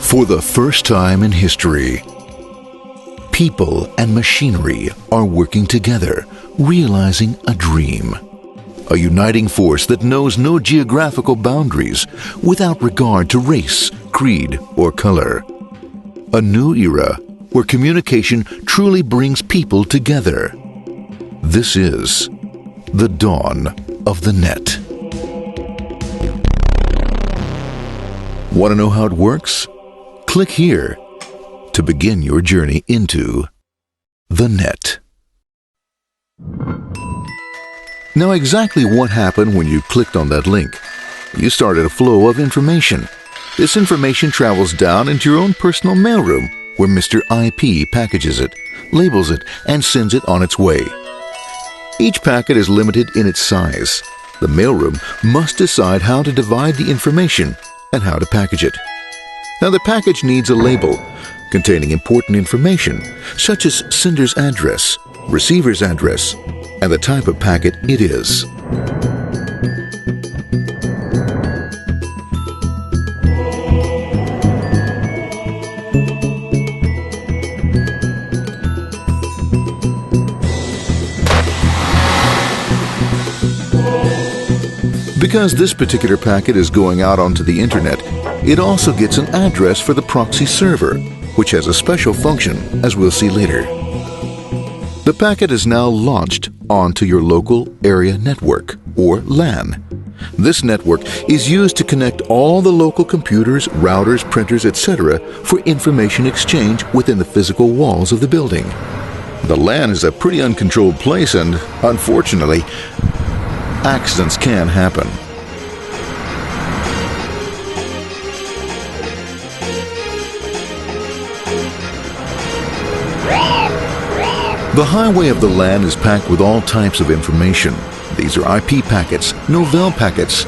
For the first time in history, people and machinery are working together, realizing a dream. A uniting force that knows no geographical boundaries without regard to race, creed, or color. A new era where communication truly brings people together. This is the dawn of the net. Want to know how it works? Click here to begin your journey into the net. Now, exactly what happened when you clicked on that link? You started a flow of information. This information travels down into your own personal mailroom, where Mr. IP packages it, labels it, and sends it on its way. Each packet is limited in its size. The mailroom must decide how to divide the information and how to package it. Now, the package needs a label containing important information, such as sender's address, receiver's address, and the type of packet it is. Because this particular packet is going out onto the internet, it also gets an address for the proxy server, which has a special function, as we'll see later. The packet is now launched onto your local area network, or LAN. This network is used to connect all the local computers, routers, printers, etc. for information exchange within the physical walls of the building. The LAN is a pretty uncontrolled place, and unfortunately, accidents can happen. The highway of the LAN is packed with all types of information. These are IP packets, Novell packets,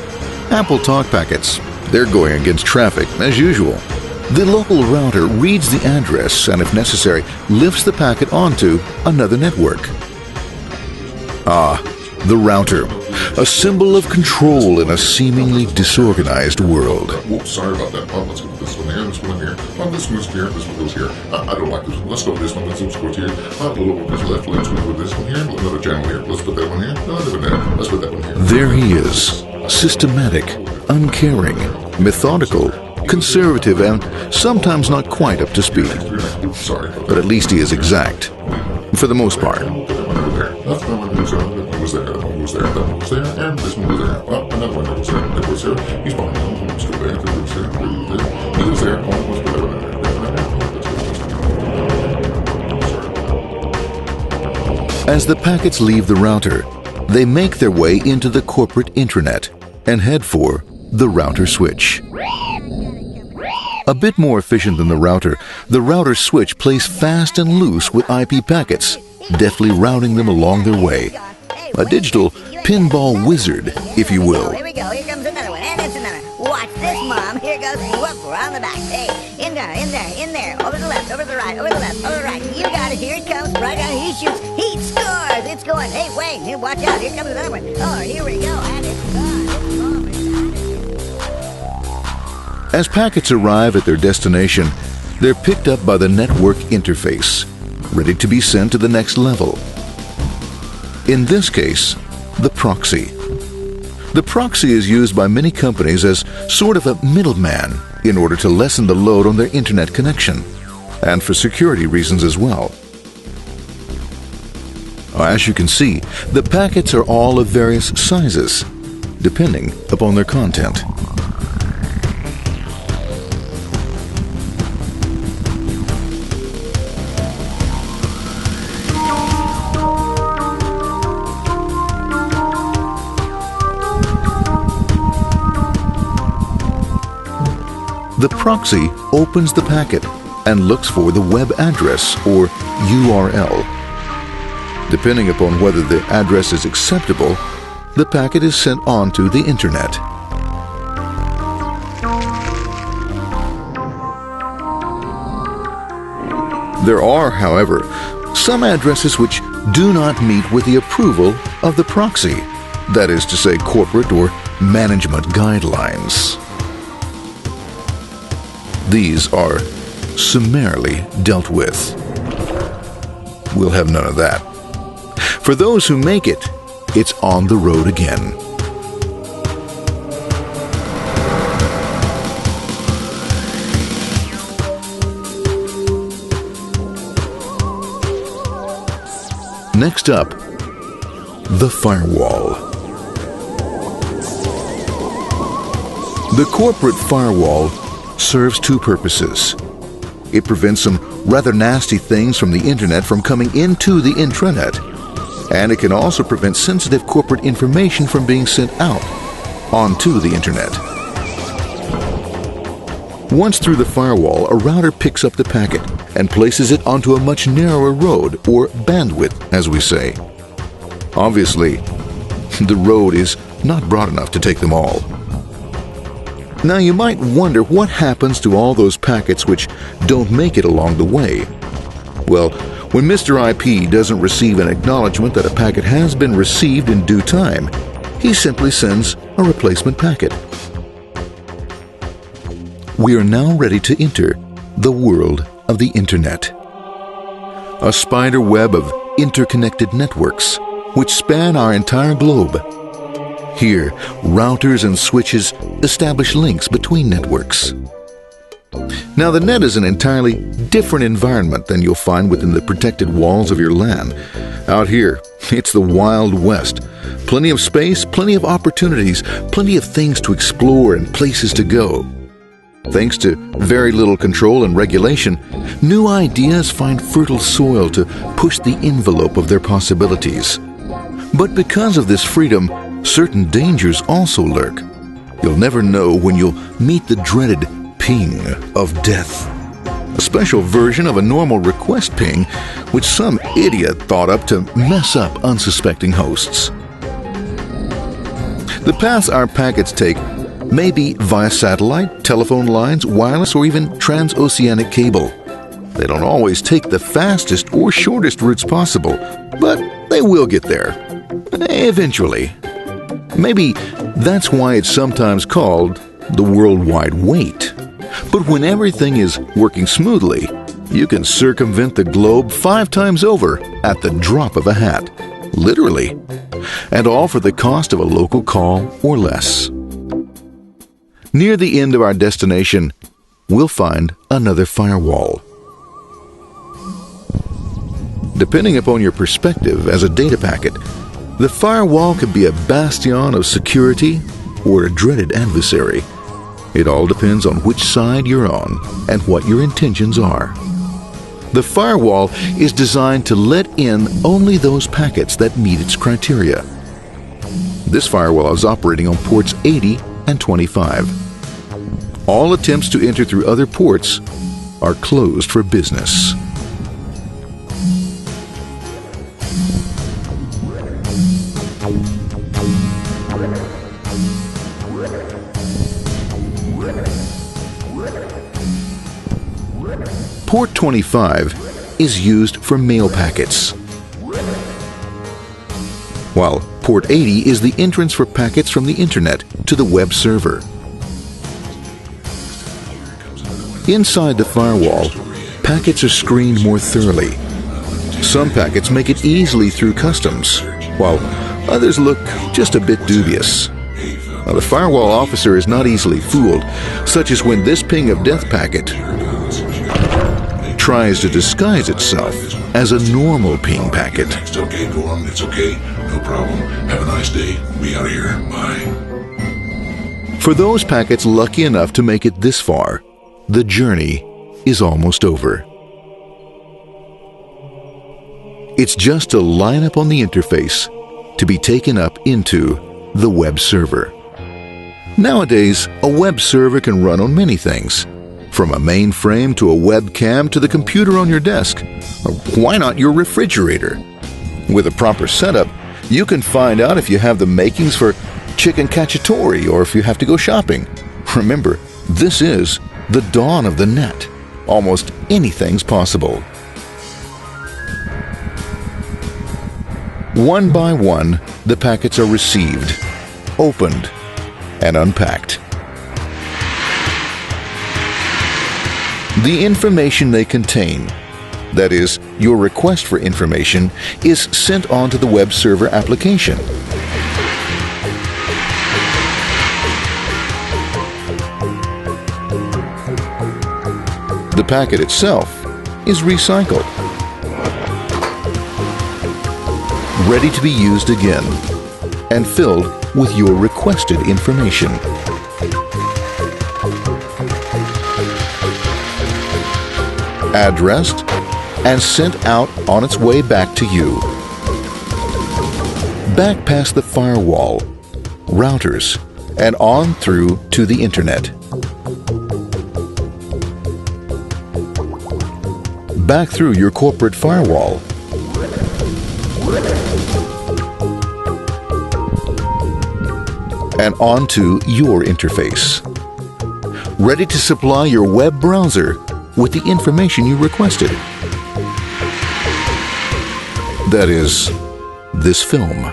Apple Talk packets. They're going against traffic, as usual. The local router reads the address and, if necessary, lifts the packet onto another network. The router, a symbol of control in a seemingly disorganized world. Whoops, sorry about that. Let's go with this one here, this one here. This goes here, this one goes here. I don't like this one. Let's go with this one. Let's go here. A little bit this left. Let's go with this one here. Another channel here. Let's put that one here. Let's put that one here. There he is, systematic, uncaring, methodical, conservative, and sometimes not quite up to speed. Sorry. But at least he is exact, for the most part. That's the one goes there. That one was there. That one was there. That one was there. And this one was there. Oh, another one goes there. That was there. He's fine. Let's go there. That was there. He was there. Oh, let's put that one there. As the packets leave the router, they make their way into the corporate intranet and head for the router switch. A bit more efficient than the router switch plays fast and loose with IP packets, deftly routing them along their way. A digital pinball wizard, if you will. Here we go. Here comes another one. And it's another. Watch this, Mom. Here goes. Whoop, we're on the back. Hey, in there, in there, in there. Over the left, over the right, over the left, over the right. You got it. Here it comes. Right out. He shoots. He scores. It's going. Hey, wait. Here, watch out. Here comes another one. Oh, here we go. And it's gone. As packets arrive at their destination, they're picked up by the network interface, ready to be sent to the next level. In this case, the proxy. The proxy is used by many companies as sort of a middleman in order to lessen the load on their internet connection, and for security reasons as well. As you can see, the packets are all of various sizes, depending upon their content. The proxy opens the packet and looks for the web address, or URL. Depending upon whether the address is acceptable, the packet is sent on to the internet. There are, however, some addresses which do not meet with the approval of the proxy, that is to say, corporate or management guidelines. These are summarily dealt with. We'll have none of that. For those who make it, it's on the road again. Next up, the firewall. The corporate firewall serves two purposes. It prevents some rather nasty things from the internet from coming into the intranet, and it can also prevent sensitive corporate information from being sent out onto the internet. Once through the firewall, a router picks up the packet and places it onto a much narrower road, or bandwidth, as we say. Obviously, the road is not broad enough to take them all. Now you might wonder what happens to all those packets which don't make it along the way. Well, when Mr. IP doesn't receive an acknowledgement that a packet has been received in due time, he simply sends a replacement packet. We are now ready to enter the world of the Internet. A spider web of interconnected networks which span our entire globe. Here, routers and switches establish links between networks. Now, the net is an entirely different environment than you'll find within the protected walls of your LAN. Out here, it's the Wild West. Plenty of space, plenty of opportunities, plenty of things to explore and places to go. Thanks to very little control and regulation, new ideas find fertile soil to push the envelope of their possibilities. But because of this freedom, certain dangers also lurk. You'll never know when you'll meet the dreaded ping of death. A special version of a normal request ping, which some idiot thought up to mess up unsuspecting hosts. The paths our packets take may be via satellite, telephone lines, wireless, or even transoceanic cable. They don't always take the fastest or shortest routes possible, but they will get there. Eventually. Maybe that's why it's sometimes called the worldwide wait. But when everything is working smoothly, you can circumvent the globe 5 times over at the drop of a hat. Literally. And all for the cost of a local call or less. Near the end of our destination, we'll find another firewall. Depending upon your perspective as a data packet, the firewall could be a bastion of security or a dreaded adversary. It all depends on which side you're on and what your intentions are. The firewall is designed to let in only those packets that meet its criteria. This firewall is operating on ports 80 and 25. All attempts to enter through other ports are closed for business. Port 25 is used for mail packets, while Port 80 is the entrance for packets from the Internet to the web server. Inside the firewall, packets are screened more thoroughly. Some packets make it easily through customs, while others look just a bit dubious. Now, the firewall officer is not easily fooled, such as when this ping of death packet tries to disguise itself as a normal ping packet. It's okay, go on, it's okay, no problem. Have a nice day. We out of here. Bye. For those packets lucky enough to make it this far, the journey is almost over. It's just a lineup on the interface to be taken up into the web server. Nowadays, a web server can run on many things, from a mainframe to a webcam to the computer on your desk, or why not your refrigerator? With a proper setup, you can find out if you have the makings for chicken cacciatore or if you have to go shopping. Remember, this is the dawn of the net. Almost anything's possible. One by one, the packets are received, opened, and unpacked. The information they contain, that is, your request for information, is sent on to the web server application. The packet itself is recycled, ready to be used again, and filled with your requested information. Addressed and sent out on its way back to you. Back past the firewall, routers, and on through to the internet. Back through your corporate firewall. And onto your interface. Ready to supply your web browser with the information you requested. That is, this film.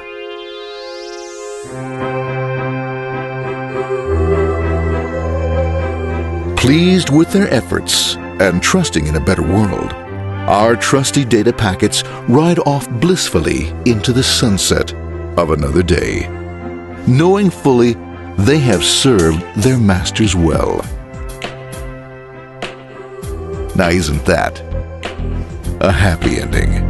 Pleased with their efforts and trusting in a better world, our trusty data packets ride off blissfully into the sunset of another day, knowing fully they have served their masters well. Now, isn't that a happy ending?